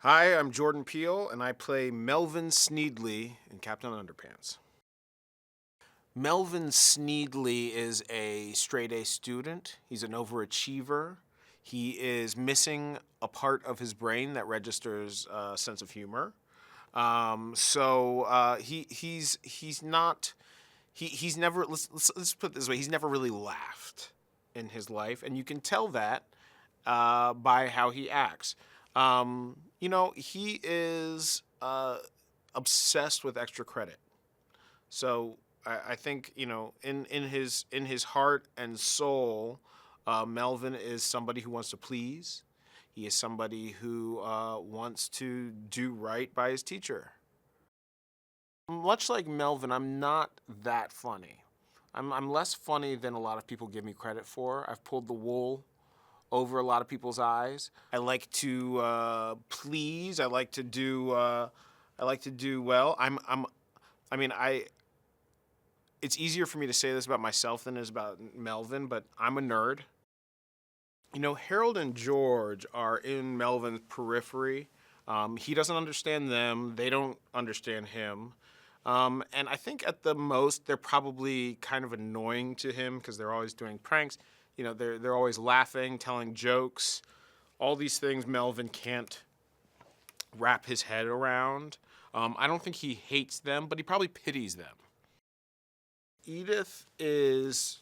Hi, I'm Jordan Peele, and I play Melvin Sneedley in Captain Underpants. Melvin Sneedley is a straight A student. He's an overachiever. He is missing a part of his brain that registers a sense of humor. He's not he's never let's put it this way, he's never really laughed in his life, and you can tell that by how he acts. He is obsessed with extra credit. So I think in his heart and soul, Melvin is somebody who wants to please. He is somebody who wants to do right by his teacher. Much like Melvin, I'm not that funny. I'm less funny than a lot of people give me credit for. I've pulled the wool over a lot of people's eyes. I like to please. I like to do well. I mean, I. It's easier for me to say this about myself than it is about Melvin, but I'm a nerd. Harold and George are in Melvin's periphery. He doesn't understand them. They don't understand him. And I think at the most they're probably kind of annoying to him because they're always doing pranks. They're always laughing, telling jokes, all these things Melvin can't wrap his head around. I don't think he hates them, but he probably pities them. Edith is,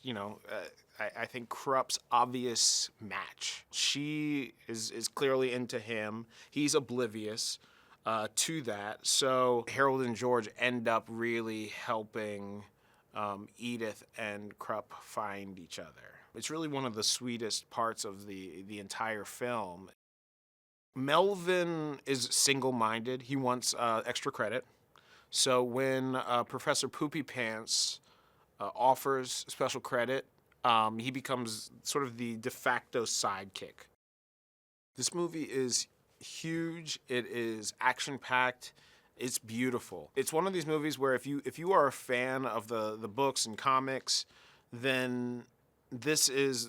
I think Krupp's obvious match. She is clearly into him. He's oblivious to that. So Harold and George end up really helping Edith and Krupp find each other. It's really one of the sweetest parts of the entire film. Melvin is single-minded. He wants extra credit. So when Professor Poopy Pants offers special credit, he becomes sort of the de facto sidekick. This movie is huge. It is action-packed. It's beautiful. It's one of these movies where if you are a fan of the books and comics, then this is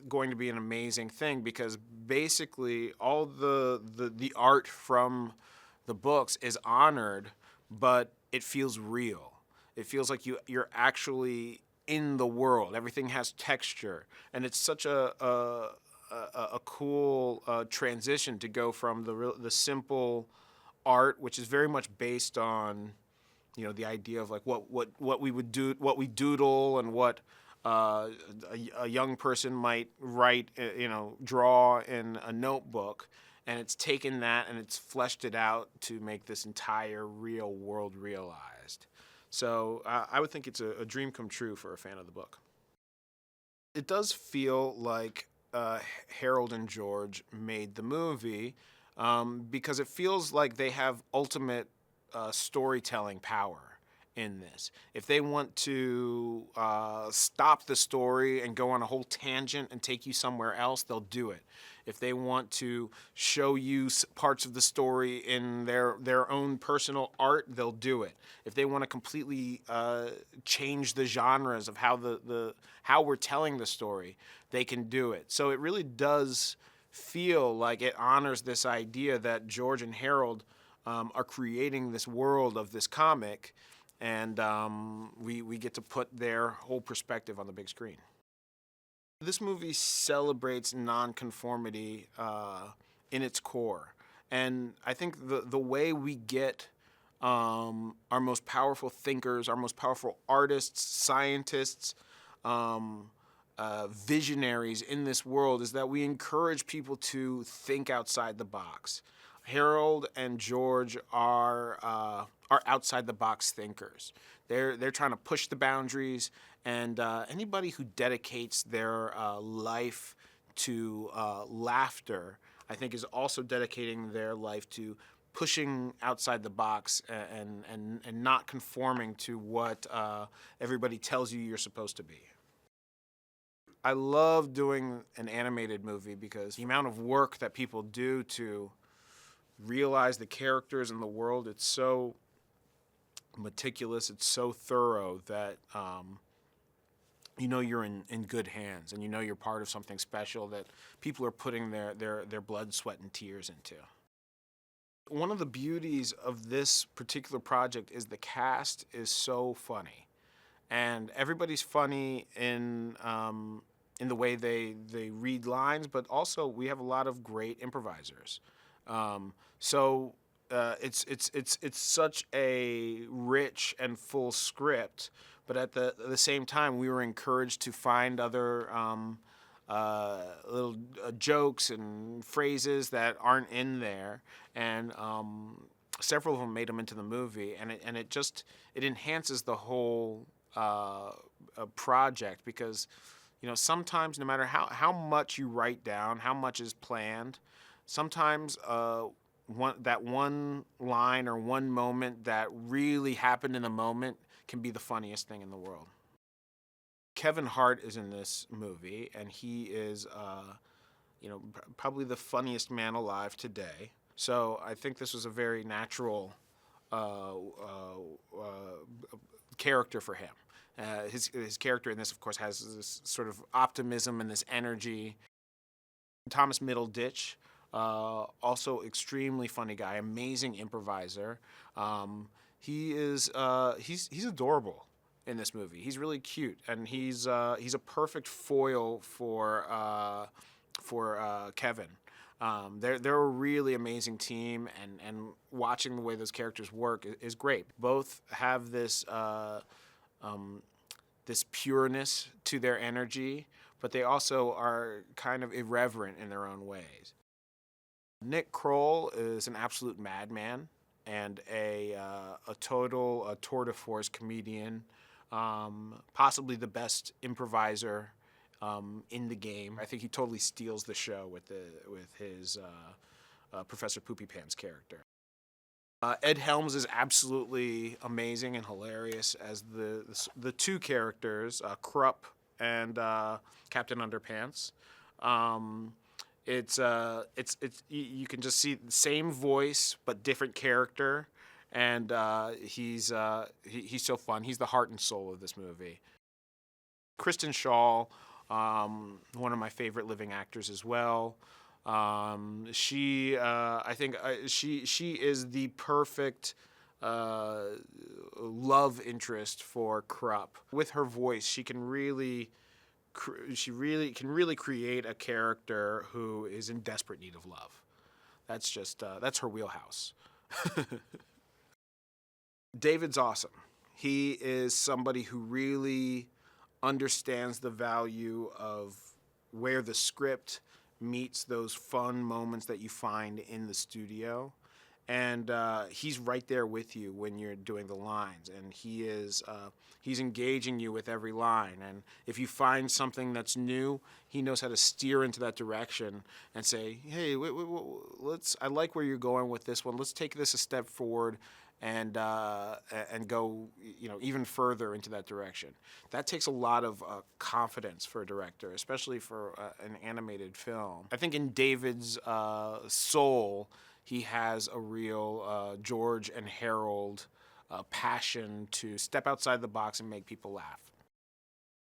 going to be an amazing thing because basically all the art from the books is honored, but it feels real. It feels like you're actually in the world. Everything has texture, and it's such a cool transition to go from the simple art, which is very much based on the idea of like what we would do, what we doodle, and what a young person might write, draw in a notebook, and it's taken that and it's fleshed it out to make this entire real world realized. So I would think it's a dream come true for a fan of the book. It does feel like Harold and George made the movie because it feels like they have ultimate storytelling power in this. If they want to stop the story and go on a whole tangent and take you somewhere else, they'll do it. If they want to show you parts of the story in their own personal art, they'll do it. If they want to completely change the genres of how we're telling the story, they can do it. So it really does feel like it honors this idea that George and Harold are creating this world of this comic, and we get to put their whole perspective on the big screen. This movie celebrates nonconformity in its core, and I think the way we get our most powerful thinkers, our most powerful artists, scientists, visionaries in this world is that we encourage people to think outside the box. Harold and George are outside the box thinkers. They're trying to push the boundaries, and anybody who dedicates their life to laughter, I think, is also dedicating their life to pushing outside the box and not conforming to what everybody tells you you're supposed to be. I love doing an animated movie because the amount of work that people do to realize the characters in the world, it's so meticulous, it's so thorough that you know you're in good hands, and you know you're part of something special that people are putting their blood, sweat, and tears into. One of the beauties of this particular project is the cast is so funny, and everybody's funny in the way they read lines, but also we have a lot of great improvisers. So it's such a rich and full script, but at the same time, we were encouraged to find other little jokes and phrases that aren't in there, and several of them made them into the movie, and it just it enhances the whole project, because sometimes no matter how much you write down, how much is planned, sometimes one line or one moment that really happened in the moment can be the funniest thing in the world. Kevin Hart is in this movie, and he is, probably the funniest man alive today. So I think this was a very natural character for him. His character in this, of course, has this sort of optimism and this energy. Thomas Middleditch, also extremely funny guy, amazing improviser. He's adorable in this movie. He's really cute, and he's a perfect foil for Kevin. They're a really amazing team, and watching the way those characters work is great. Both have this pureness to their energy, but they also are kind of irreverent in their own ways. Nick Kroll is an absolute madman and a tour de force comedian, possibly the best improviser in the game. I think he totally steals the show with his Professor Poopy Pants character. Ed Helms is absolutely amazing and hilarious as the two characters, Krupp and Captain Underpants. It's you can just see the same voice but different character, and he's so fun. He's the heart and soul of this movie. Kristen Schaal, one of my favorite living actors as well. I think she is the perfect love interest for Krupp. With her voice, she can really create a character who is in desperate need of love. That's her wheelhouse. David's awesome. He is somebody who really understands the value of where the script meets those fun moments that you find in the studio. And he's right there with you when you're doing the lines, and he's engaging you with every line. And if you find something that's new, he knows how to steer into that direction and say, "Hey, I like where you're going with this one. Let's take this a step forward and go, even further into that direction." That takes a lot of confidence for a director, especially for an animated film. I think in David's soul, he has a real George and Harold passion to step outside the box and make people laugh.